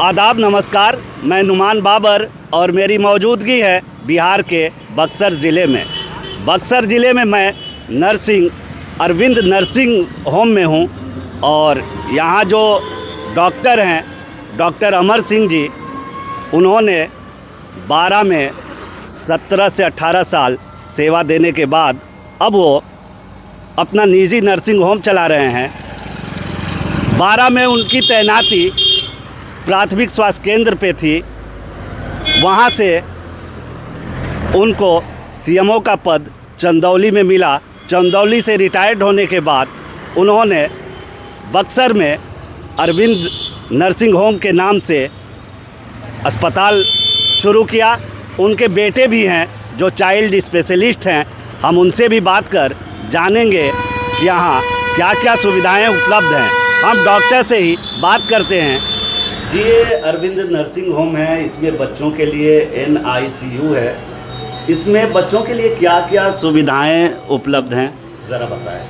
आदाब नमस्कार, मैं नुमान बाबर और मेरी मौजूदगी है बिहार के बक्सर ज़िले में। बक्सर ज़िले में मैं अरविंद नर्सिंग होम में हूँ और यहाँ जो डॉक्टर हैं डॉक्टर अमर सिंह जी, उन्होंने 12 में 17 से 18 साल सेवा देने के बाद अब वो अपना निजी नर्सिंग होम चला रहे हैं। 12 में उनकी तैनाती प्राथमिक स्वास्थ्य केंद्र पे थी। वहाँ से उनको सीएमओ का पद चंदौली में मिला। चंदौली से रिटायर्ड होने के बाद उन्होंने बक्सर में अरविंद नर्सिंग होम के नाम से अस्पताल शुरू किया। उनके बेटे भी हैं जो चाइल्ड स्पेशलिस्ट हैं। हम उनसे भी बात कर जानेंगे कि यहाँ क्या क्या सुविधाएं उपलब्ध हैं। हम डॉक्टर से ही बात करते हैं। जी, ये अरविंद नर्सिंग होम है, इसमें बच्चों के लिए NICU है। इसमें बच्चों के लिए क्या क्या सुविधाएं उपलब्ध हैं, ज़रा बताएं।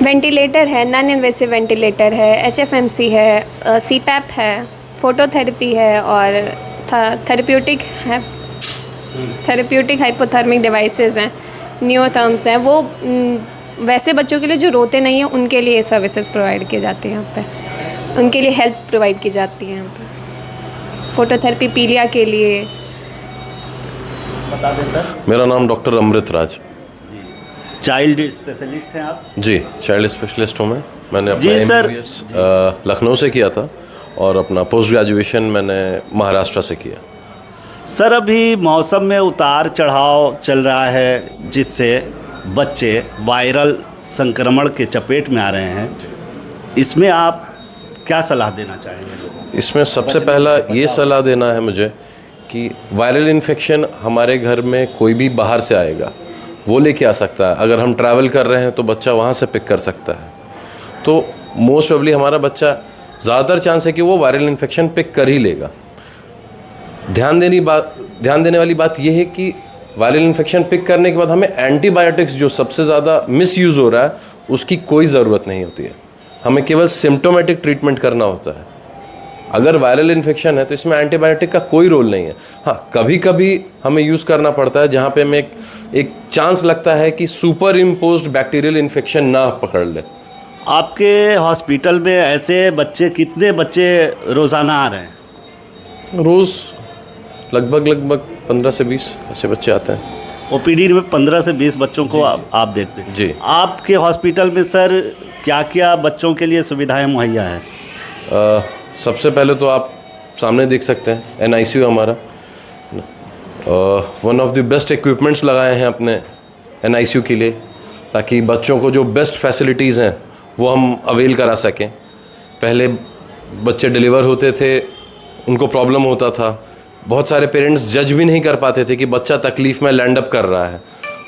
वेंटिलेटर है, नॉन इन्वेसिव वेंटिलेटर है, HFMC है, CPAP है, फोटोथेरेपी है और थेरेप्यूटिक हाइपोथर्मिक डिवाइसेस हैं, न्यूरोथर्म्स हैं। वो वैसे बच्चों के लिए जो रोते नहीं हैं उनके लिए सर्विसेज प्रोवाइड की जाती हैं यहाँ पे। उनके लिए हेल्प प्रोवाइड की जाती है यहाँ पे। फोटोथेरेपी पीलिया के लिए। बता दें सर। मेरा नाम doctor Amrit Raj. Child specialist हैं आप? जी, चाइल्ड स्पेशलिस्ट हूँ मैं। मैंने अपना जी सर। MBBS लखनऊ से किया था और अपना पोस्ट ग्रेजुएशन मैंने महाराष्ट्र से किया। सर, अभी मौसम में उतार चढ़ाव चल रहा है जिससे बच्चे वायरल संक्रमण के चपेट में आ रहे हैं। इसमें आप क्या सलाह देना चाहेंगे लोगों को? इसमें सबसे पहला ये सलाह देना है मुझे कि वायरल इन्फेक्शन हमारे घर में कोई भी बाहर से आएगा वो लेके आ सकता है। अगर हम ट्रैवल कर रहे हैं तो बच्चा वहाँ से पिक कर सकता है। तो मोस्ट प्रोबेबली हमारा बच्चा ज़्यादातर चांस है कि वो वायरल इन्फेक्शन पिक कर ही लेगा। ध्यान देने वाली बात यह है कि वायरल इन्फेक्शन पिक करने के बाद हमें एंटीबायोटिक्स जो सबसे ज़्यादा मिसयूज़ हो रहा है उसकी कोई ज़रूरत नहीं होती है। हमें केवल सिम्टोमेटिक ट्रीटमेंट करना होता है। अगर वायरल इन्फेक्शन है तो इसमें एंटीबायोटिक का कोई रोल नहीं है। हाँ, कभी कभी हमें यूज़ करना पड़ता है जहाँ पे हमें एक चांस लगता है कि सुपर इम्पोज्ड बैक्टीरियल इन्फेक्शन ना पकड़ ले। आपके हॉस्पिटल में ऐसे कितने बच्चे रोज़ाना आ रहे हैं? रोज़ लगभग 15 से 20 ऐसे बच्चे आते हैं। OPD में 15 से 20 बच्चों को आप देखते हैं? जी। आपके हॉस्पिटल में सर क्या क्या बच्चों के लिए सुविधाएं मुहैया हैं? सबसे पहले तो आप सामने देख सकते हैं NICU हमारा। One of the best equipments लगाए हैं अपने NICU के लिए ताकि बच्चों को जो बेस्ट फैसिलिटीज़ हैं वो हम अवेल करा सकें। पहले बच्चे डिलीवर होते थे, उनको प्रॉब्लम होता था। बहुत सारे पेरेंट्स जज भी नहीं कर पाते थे कि बच्चा तकलीफ़ में लैंड अप कर रहा है।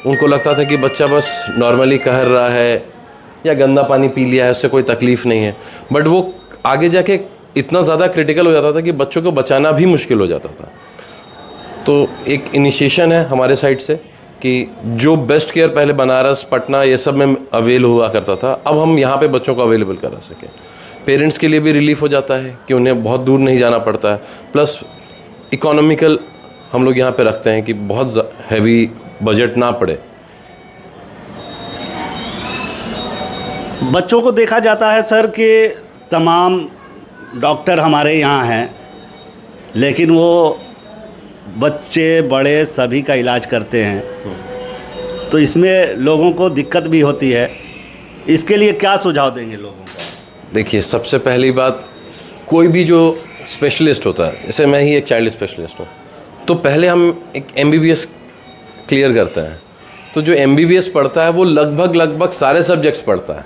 उनको लगता था कि बच्चा बस नॉर्मली कहर रहा है या गंदा पानी पी लिया है, उससे कोई तकलीफ़ नहीं है। बट वो आगे जाके इतना ज़्यादा क्रिटिकल हो जाता था कि बच्चों को बचाना भी मुश्किल हो जाता था। तो एक इनिशिएशन है हमारे साइड से कि जो बेस्ट केयर पहले बनारस, पटना ये सब में अवेल हुआ करता था, अब हम यहाँ पे बच्चों को अवेलेबल करा सकें। पेरेंट्स के लिए भी रिलीफ हो जाता है कि उन्हें बहुत दूर नहीं जाना पड़ता है। प्लस इकोनॉमिकल हम लोग यहाँ पे रखते हैं कि बहुत हैवी बजट ना पड़े। बच्चों को देखा जाता है सर कि तमाम डॉक्टर हमारे यहाँ हैं, लेकिन वो बच्चे बड़े सभी का इलाज करते हैं। तो इसमें लोगों को दिक्कत भी होती है। इसके लिए क्या सुझाव देंगे लोगों को? देखिए, सबसे पहली बात, कोई भी जो स्पेशलिस्ट होता है, जैसे मैं ही एक चाइल्ड स्पेशलिस्ट हूँ, तो पहले हम एक MBBS क्लियर करते हैं। तो जो MBBS पढ़ता है वो लगभग सारे सब्जेक्ट्स पढ़ता है,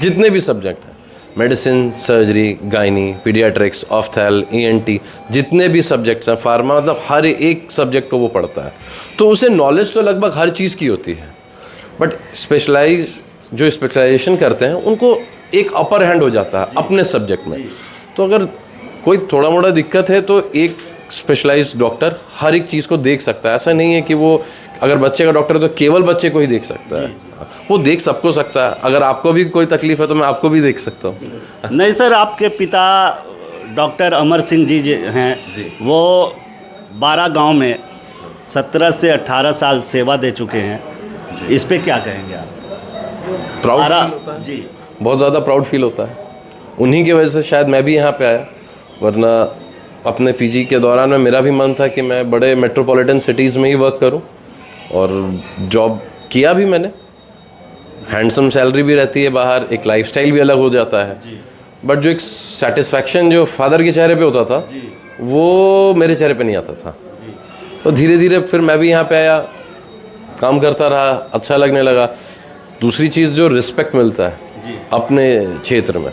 जितने भी सब्जेक्ट हैं, medicine, surgery, gynae, paediatrics, ophthal, ENT, जितने भी सब्जेक्ट्स हैं, फार्मा, मतलब हर एक सब्जेक्ट को वो पढ़ता है। तो उसे नॉलेज तो लगभग हर चीज़ की होती है। बट जो स्पेशलाइजेशन करते हैं उनको एक अपर हैंड हो जाता है अपने सब्जेक्ट में। तो अगर कोई थोड़ा मोड़ा दिक्कत है तो एक स्पेशलाइज्ड डॉक्टर हर एक चीज़ को देख सकता है। ऐसा नहीं है कि वो अगर बच्चे का डॉक्टर है तो केवल बच्चे को ही देख सकता है, वो देख सबको सकता है। अगर आपको भी कोई तकलीफ है तो मैं आपको भी देख सकता हूँ। नहीं सर, आपके पिता डॉक्टर अमर सिंह जी हैं जी। वो 12 गांव में 17 से 18 साल सेवा दे चुके हैं। इस पे क्या कहेंगे आप? प्राउड बारह- फील होता है जी बहुत ज़्यादा प्राउड फील होता है। उन्हीं की वजह से शायद मैं भी यहाँ पे आया, वरना अपने पीजी के दौरान में मेरा भी मन था कि मैं बड़े मेट्रोपॉलिटन सिटीज़ में ही वर्क करूँ, और जॉब किया भी मैंने। हैंडसम सैलरी भी रहती है बाहर, एक लाइफस्टाइल भी अलग हो जाता है, बट जो एक सेटिस्फैक्शन जो फादर के चेहरे पे होता था वो मेरे चेहरे पे नहीं आता था। तो धीरे धीरे फिर मैं भी यहाँ पे आया, काम करता रहा, अच्छा लगने लगा। दूसरी चीज़ जो रिस्पेक्ट मिलता है अपने क्षेत्र में,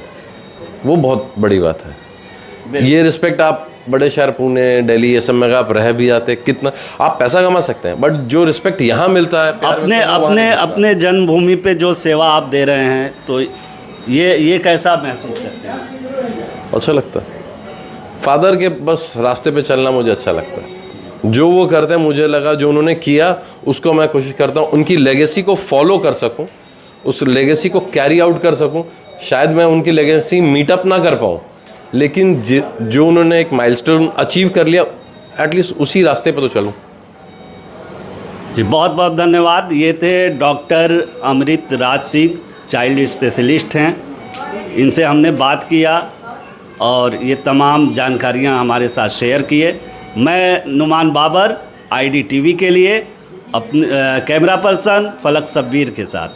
वो बहुत बड़ी बात है। ये रिस्पेक्ट आप बड़े शहर पुणे दिल्ली ये सब में अगर आप रह भी जाते, कितना आप पैसा कमा सकते हैं, बट जो रिस्पेक्ट यहाँ मिलता है प्यार अपने मिलता है, वो वहाँ अपने नहीं मिलता। अपने जन्मभूमि पे जो सेवा आप दे रहे हैं, तो ये कैसा महसूस करते हैं? अच्छा लगता है। फादर के बस रास्ते पे चलना मुझे अच्छा लगता है। जो वो करते हैं, मुझे लगा जो उन्होंने किया उसको मैं कोशिश करता हूँ उनकी लेगेसी को फॉलो कर सकूँ, उस लेगेसी को कैरी आउट कर सकूँ। शायद मैं उनकी लेगेसी मीटअप ना कर पाऊँ, लेकिन जो उन्होंने एक माइलस्टोन अचीव कर लिया, एटलीस्ट उसी रास्ते पर तो चलूँ। जी बहुत बहुत धन्यवाद। ये थे doctor Amrit Raj Singh, child specialist हैं। इनसे हमने बात किया और ये तमाम जानकारियां हमारे साथ शेयर किए। मैं नुमान बाबर, IDTV के लिए अपने कैमरा पर्सन फलक शब्बीर के साथ।